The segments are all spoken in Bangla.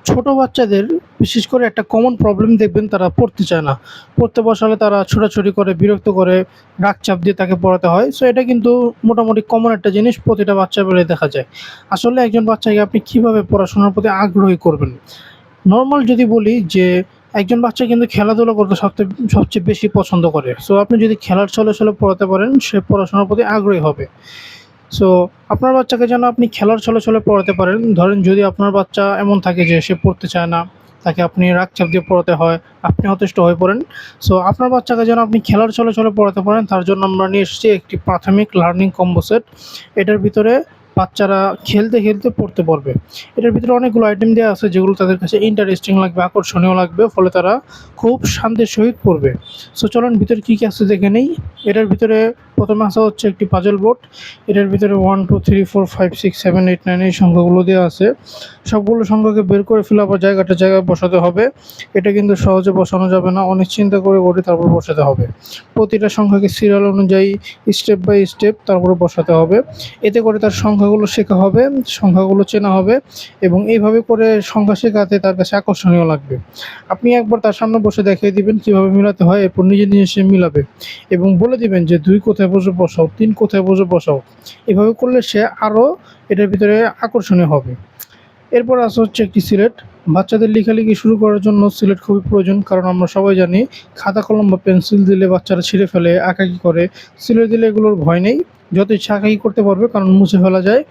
ছোট বাচ্চাদের বিশেষ করে একটা কমন প্রবলেম দেখবেন, তারা পড়তে চায় না। পড়তে বসালে তারা ছোটাছুটি করে, বিরক্ত করে, রাগ চাপ দিয়ে তাকে পড়াতে হয়। সো এটা কিন্তু মোটামুটি কমন একটা জিনিস প্রতিটা বাচ্চার বেলায় দেখা যায়। আসলে একজন বাচ্চাকে আপনি কিভাবে পড়াশোনার প্রতি আগ্রহী করবেন? নরমাল যদি বলি যে একজন বাচ্চা কিন্তু খেলাধুলা করতে সবচেয়ে বেশি পছন্দ করে। সো আপনি যদি খেলার ছলে পড়াতে পারেন, সে পড়াশোনার প্রতি আগ্রহী হবে। সো আপনার বাচ্চাকে যেন আপনি খেলার ছলে পড়াতে পারেন। ধরেন যদি আপনার বাচ্চা এমন থাকে যে সে পড়তে চায় না, তাকে আপনি রাগচাপ দিয়ে পড়াতে হয়, আপনি হতাশ হয়ে পড়েন। সো আপনার বাচ্চাকে যেন আপনি খেলার ছলে পড়াতে পারেন, তার জন্য আমরা নিয়ে এসেছি একটি প্রাথমিক লার্নিং কম্বো সেট। এটার ভিতরে বাচ্চারা খেলতে পড়তে পারবে। এটার ভিতরে অনেকগুলো আইটেম দেওয়া আছে যেগুলো তাদের কাছে ইন্টারেস্টিং লাগবে, আকর্ষণীয় লাগবে, ফলে তারা খুব শান্তির সহিত পড়বে। সো চলুন ভিতরে কী আছে দেখে নেই। এটার ভিতরে প্রথমে আসা হচ্ছে একটি পাজল বোর্ড। এটার ভিতরে 1 2 3 4 5 6 7 8 9 এই সংখ্যাগুলো দেওয়া আছে। সবগুলো সংখ্যাকে বের করে ফেলে আবার জায়গায় বসাতে হবে। এটা কিন্তু সহজে বসানো যাবে না, অনেক চিন্তা করে তারপর বসাতে হবে। প্রতিটা সংখ্যাকে সিরিয়াল অনুযায়ী স্টেপ বাই স্টেপ তারপরে বসাতে হবে। এতে করে তার সংখ্যাগুলো শেখা হবে, সংখ্যাগুলো চেনা হবে, এবং এইভাবে করে সংখ্যা শেখাতে তার কাছে আকর্ষণীয় লাগবে। আপনি একবার তার সামনে বসে দেখিয়ে দিবেন কীভাবে মিলাতে হয়, এরপর নিজে সে মিলাবে এবং বলে দিবেন যে 2 কোথায় বসাও, 3 কোথায় বসাও। এভাবে করলে সে আরও এটার ভিতরে আকর্ষণীয় হবে। এরপর আসা হচ্ছে একটি সিলেট। বাচ্চাদের লেখালেখি শুরু করার জন্য সিলেট খুবই প্রয়োজন, কারণ আমরা সবাই জানি খাতা কলম বা পেন্সিল দিলে বাচ্চারা ছিঁড়ে ফেলে, আঁকাকি করে। সিলেট দিলে এগুলোর ভয় নেই, যত ইচ্ছা আঁকাকি করতে পারবে, কারণ মুছে ফেলা যায়,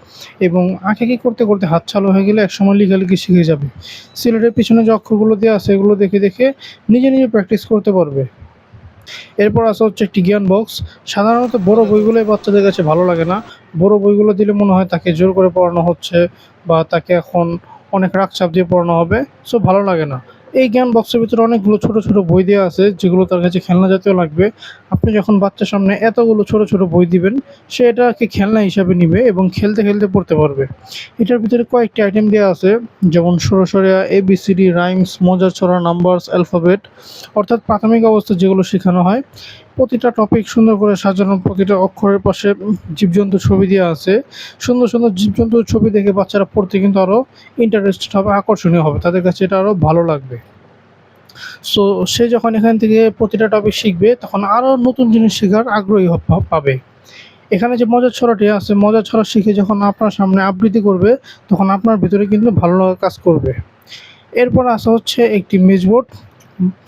এবং আঁকাকি করতে হাত চালু হয়ে গেলে একসময় লেখালেখি শিখে যাবে। সিলেটের পিছনে যে অক্ষরগুলো দেওয়া আছে এগুলো দেখে নিজে প্র্যাকটিস করতে পারবে। এরপর আসা হচ্ছে একটি জ্ঞান বক্স। সাধারণত বড় বইগুলোই বাচ্চাদের কাছে ভালো লাগে না। বড় বইগুলো দিলে মনে হয় তাকে জোর করে পড়ানো হচ্ছে, বা তাকে এখন অনেক রাগ চাপ দিয়ে পড়ানো হবে। সো ভালো লাগে না। এই জ্ঞান বক্সের ভিতরে অনেকগুলো ছোট বই দেওয়া আছে যেগুলো তার কাছে খেলনা জাতীয় লাগবে। আপনি যখন বাচ্চার সামনে এতগুলো ছোট বই দিবেন, সে এটাকে খেলনা হিসাবে নিবে এবং খেলতে পড়তে পারবে। এটার ভিতরে কয়েকটি আইটেম দেওয়া আছে, যেমন সরাসরিয়া, ABCD, রাইমস, মজার ছড়া, নাম্বারস, অ্যালফাবেট, অর্থাৎ প্রাথমিক অবস্থায় যেগুলো শেখানো হয়। প্রতিটা টপিক সুন্দর করে সাজানো, প্রতিটা অক্ষরের পাশে জীবজন্তুর ছবি দেওয়া আছে। সুন্দর জীবজন্তুর ছবি দেখে বাচ্চারা পড়তে কিন্তু আরও ইন্টারেস্টেড হবে, আকর্ষণীয় হবে, তাদের কাছে এটা আরও ভালো লাগবে। সো সে যখন এখান থেকে প্রতিটা টপিক শিখবে, তখন আরও নতুন জিনিস শেখার আগ্রহী পাবে। এখানে যে মজার ছড়াটি আছে, মজার ছড়া শিখে যখন আপনার সামনে আবৃত্তি করবে, তখন আপনার ভিতরে কিন্তু ভালো লাগা কাজ করবে। এরপর আসা হচ্ছে একটি মেজবোর্ড।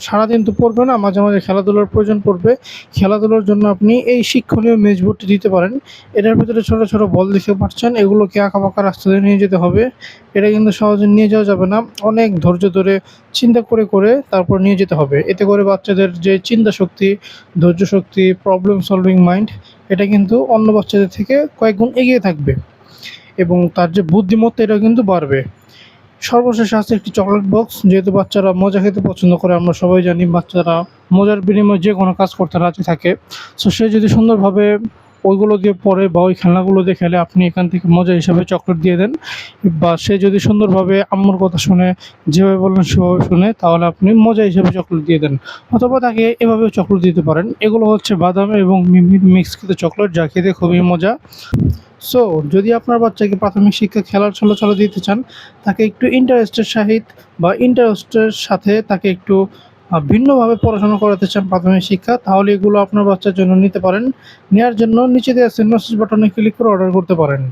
সারাদিন তো পড়বে না, মাঝে খেলাধুলার প্রয়োজন পড়বে। খেলাধুলার জন্য আপনি এই শিক্ষণীয় মেজবোর্ডটি দিতে পারেন। এটার ভিতরে ছোট বল দেখতে পাচ্ছেন, এগুলোকে আঁকাবাঁকা রাস্তা দিয়ে নিয়ে যেতে হবে। এটা কিন্তু সহজে নিয়ে যাওয়া যাবে না, অনেক ধৈর্য ধরে চিন্তা করে তারপর নিয়ে যেতে হবে। এতে করে বাচ্চাদের যে চিন্তা শক্তি, ধৈর্য শক্তি, প্রবলেম সলভিং মাইন্ড, এটা কিন্তু অন্য বাচ্চাদের থেকে কয়েক গুণ এগিয়ে থাকবে, এবং তার যে বুদ্ধিমত্তা এটা কিন্তু বাড়বে। সর্বশেষে আছে একটি চকলেট বক্স। যেহেতু বাচ্চারা মজা খেতে পছন্দ করে, আমরা সবাই জানি বাচ্চারা মজার বিনিময়ে যে কোনো কাজ করতে রাজি থাকে। সো সে যদি সুন্দরভাবে ওইগুলো দিয়ে পড়ে বা ওই খেলনাগুলো দিয়ে খেলে, আপনি এখান থেকে মজা হিসাবে চকলেট দিয়ে দেন। বা সে যদি সুন্দরভাবে আম্মুর কথা শুনে, যেভাবে বললেন সেভাবে শুনে, তাহলে আপনি মজা হিসাবে চকলেট দিয়ে দেন। অথবা তাকে এভাবেও চকলেট দিতে পারেন। এগুলো হচ্ছে বাদাম এবং মিক্সকৃত চকলেট, যা খেতে খুবই মজা। সো যদি আপনার বাচ্চাকে প্রাথমিক শিক্ষা খেলার ছলে দিতে চান, তাকে একটু ইন্টারেস্টের সাথে তাকে একটু ভিন্নভাবে পড়াশোনা করাতে চান প্রাথমিক শিক্ষা, তাহলে এগুলো আপনার বাচ্চার জন্য নিতে পারেন। নেওয়ার জন্য নিচে দেওয়া মেসেজ বাটনে ক্লিক করে অর্ডার করতে পারেন।